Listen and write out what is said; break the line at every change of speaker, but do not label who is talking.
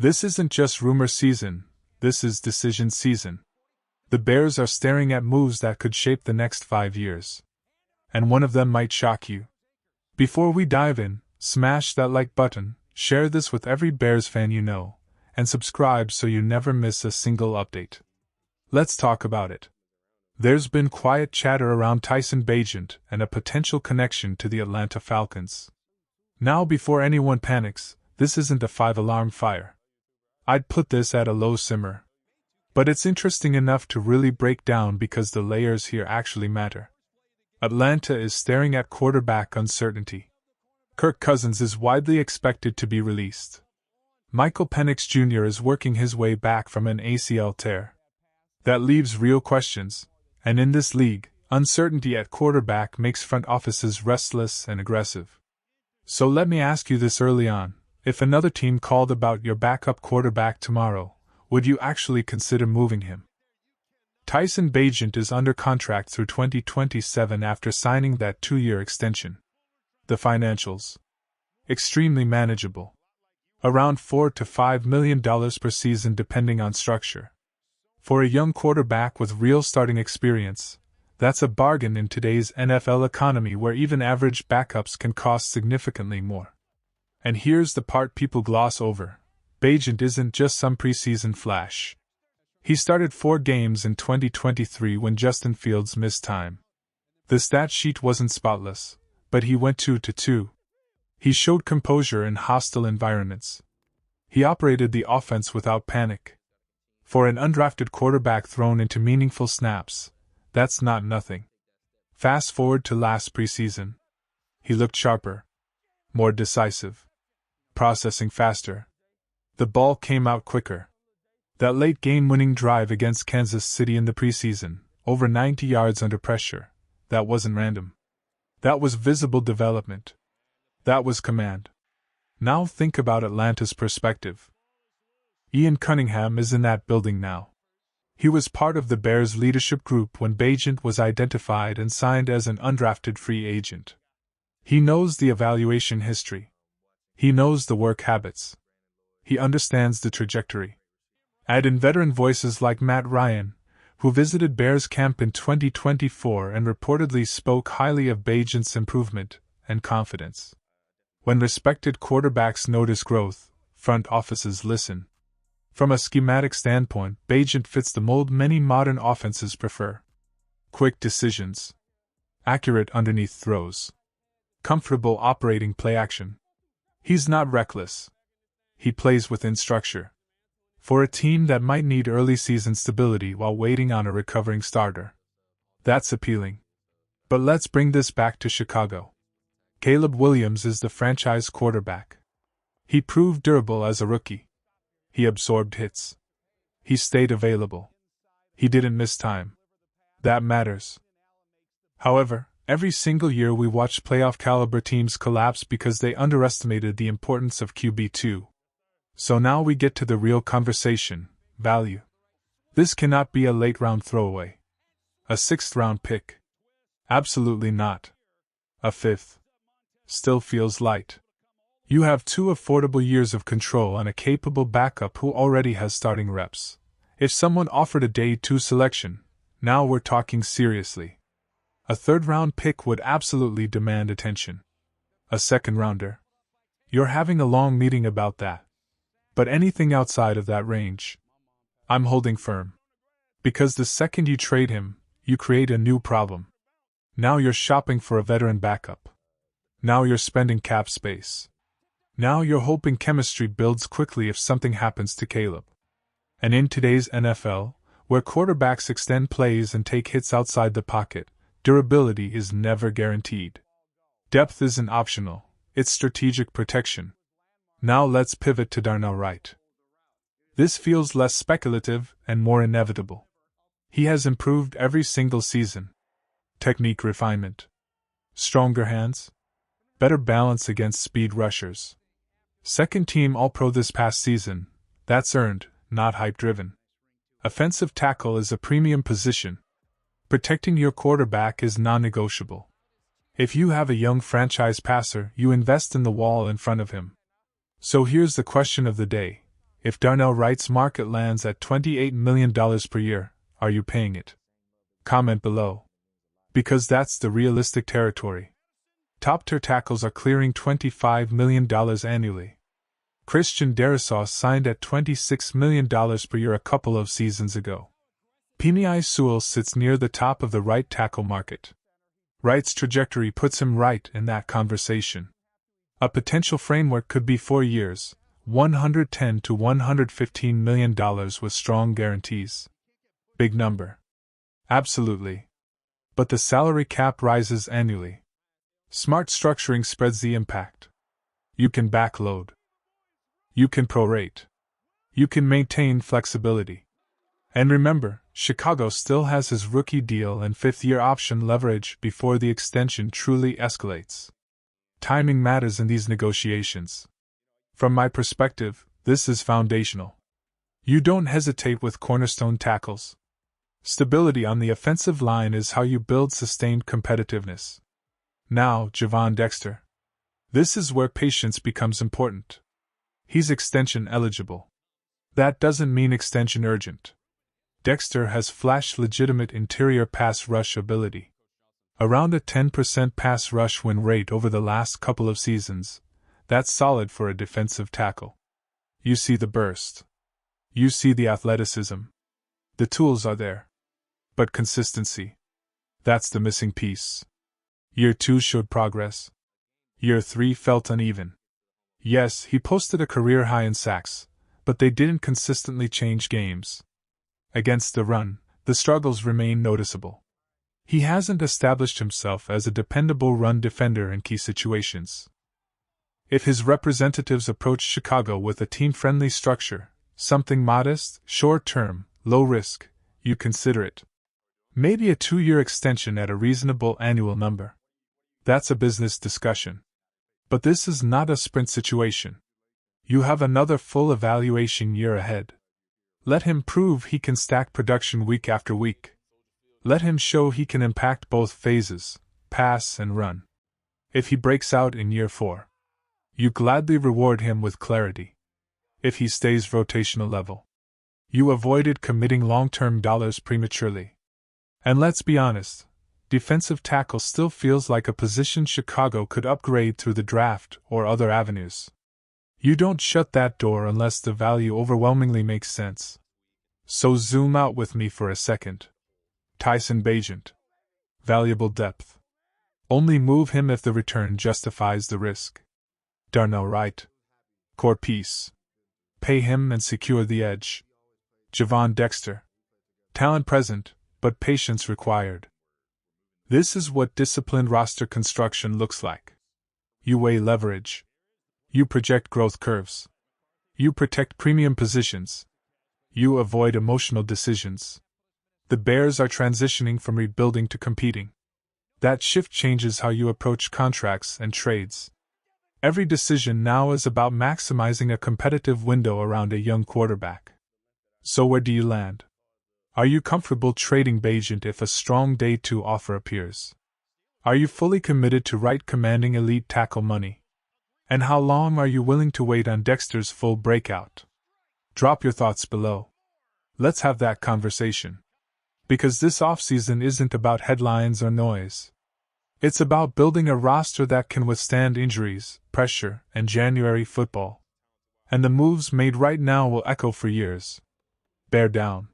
This isn't just rumor season, this is decision season. The Bears are staring at moves that could shape the next 5 years. And one of them might shock you. Before we dive in, smash that like button, share this with every Bears fan you know, and subscribe so you never miss a single update. Let's talk about it. There's been quiet chatter around Tyson Bagent and a potential connection to the Atlanta Falcons. Now, before anyone panics, this isn't a 5-alarm fire. I'd put this at a low simmer. But it's interesting enough to really break down because the layers here actually matter. Atlanta is staring at quarterback uncertainty. Kirk Cousins is widely expected to be released. Michael Penix Jr. is working his way back from an ACL tear. That leaves real questions, and in this league, uncertainty at quarterback makes front offices restless and aggressive. So let me ask you this early on: if another team called about your backup quarterback tomorrow, would you actually consider moving him? Tyson Bagent is under contract through 2027 after signing that 2-year extension. The financials: extremely manageable. Around $4 to $5 million per season depending on structure. For a young quarterback with real starting experience, that's a bargain in today's NFL economy where even average backups can cost significantly more. And here's the part people gloss over: Bagent isn't just some preseason flash. He started 4 games in 2023 when Justin Fields missed time. The stat sheet wasn't spotless, but he went 2-2. He showed composure in hostile environments. He operated the offense without panic. For an undrafted quarterback thrown into meaningful snaps, that's not nothing. Fast forward to last preseason. He looked sharper, more decisive, processing faster. The ball came out quicker. That late game-winning drive against Kansas City in the preseason, over 90 yards under pressure, that wasn't random. That was visible development. That was command. Now think about Atlanta's perspective. Ian Cunningham is in that building now. He was part of the Bears leadership group when Bagent was identified and signed as an undrafted free agent. He knows the evaluation history. He knows the work habits. He understands the trajectory. Add in veteran voices like Matt Ryan, who visited Bears camp in 2024 and reportedly spoke highly of Bagent's improvement and confidence. When respected quarterbacks notice growth, front offices listen. From a schematic standpoint, Bagent fits the mold many modern offenses prefer. Quick decisions. Accurate underneath throws. Comfortable operating play action. He's not reckless. He plays within structure. For a team that might need early season stability while waiting on a recovering starter, that's appealing. But let's bring this back to Chicago. Caleb Williams is the franchise quarterback. He proved durable as a rookie. He absorbed hits. He stayed available. He didn't miss time. That matters. However, every single year we watch playoff-caliber teams collapse because they underestimated the importance of QB2. So now we get to the real conversation: value. This cannot be a late-round throwaway. A 6th-round pick. Absolutely not. A 5th. Still feels light. You have 2 affordable years of control and a capable backup who already has starting reps. If someone offered a day 2 selection, now we're talking seriously. A 3rd-round pick would absolutely demand attention. A 2nd-rounder. You're having a long meeting about that. But anything outside of that range, I'm holding firm. Because the second you trade him, you create a new problem. Now you're shopping for a veteran backup. Now you're spending cap space. Now you're hoping chemistry builds quickly if something happens to Caleb. And in today's NFL, where quarterbacks extend plays and take hits outside the pocket, durability is never guaranteed. Depth isn't optional, it's strategic protection. Now let's pivot to Darnell Wright. This feels less speculative and more inevitable. He has improved every single season. Technique refinement. Stronger hands. Better balance against speed rushers. 2nd-team All-Pro this past season. That's earned, not hype-driven. Offensive tackle is a premium position. Protecting your quarterback is non-negotiable. If you have a young franchise passer, you invest in the wall in front of him. So here's the question of the day: If Darnell Wright's market lands at $28 million per year, are you paying it? Comment below. Because that's the realistic territory. Top-tier tackles are clearing $25 million annually. Christian Darrisaw signed at $26 million per year a couple of seasons ago. Penei Sewell sits near the top of the right tackle market. Wright's trajectory puts him right in that conversation. A potential framework could be 4 years, $110 to $115 million with strong guarantees. Big number. Absolutely. But the salary cap rises annually. Smart structuring spreads the impact. You can backload. You can prorate. You can maintain flexibility. And remember, Chicago still has his rookie deal and fifth-year option leverage before the extension truly escalates. Timing matters in these negotiations. From my perspective, this is foundational. You don't hesitate with cornerstone tackles. Stability on the offensive line is how you build sustained competitiveness. Now, Gervon Dexter. This is where patience becomes important. He's extension eligible. That doesn't mean extension urgent. Dexter has flashed legitimate interior pass rush ability. Around a 10% pass rush win rate over the last couple of seasons. That's solid for a defensive tackle. You see the burst. You see the athleticism. The tools are there. But consistency. That's the missing piece. Year 2 showed progress. Year 3 felt uneven. Yes, he posted a career high in sacks, but they didn't consistently change games. Against the run, the struggles remain noticeable. He hasn't established himself as a dependable run defender in key situations. If his representatives approach Chicago with a team-friendly structure, something modest, short-term, low-risk, you consider it. Maybe a 2-year extension at a reasonable annual number. That's a business discussion. But this is not a sprint situation. You have another full evaluation year ahead. Let him prove he can stack production week after week. Let him show he can impact both phases, pass and run. If he breaks out in year 4, you gladly reward him with clarity. If he stays rotational level, you avoided committing long-term dollars prematurely. And let's be honest, defensive tackle still feels like a position Chicago could upgrade through the draft or other avenues. You don't shut that door unless the value overwhelmingly makes sense. So zoom out with me for a second. Tyson Bagent. Valuable depth. Only move him if the return justifies the risk. Darnell Wright. Core piece. Pay him and secure the edge. Gervon Dexter. Talent present, but patience required. This is what disciplined roster construction looks like. You weigh leverage. You project growth curves. You protect premium positions. You avoid emotional decisions. The Bears are transitioning from rebuilding to competing. That shift changes how you approach contracts and trades. Every decision now is about maximizing a competitive window around a young quarterback. So where do you land? Are you comfortable trading Bagent if a strong day 2 offer appears? Are you fully committed to Wright commanding elite tackle money? And how long are you willing to wait on Dexter's full breakout? Drop your thoughts below. Let's have that conversation. Because this offseason isn't about headlines or noise. It's about building a roster that can withstand injuries, pressure, and January football. And the moves made right now will echo for years. Bear down.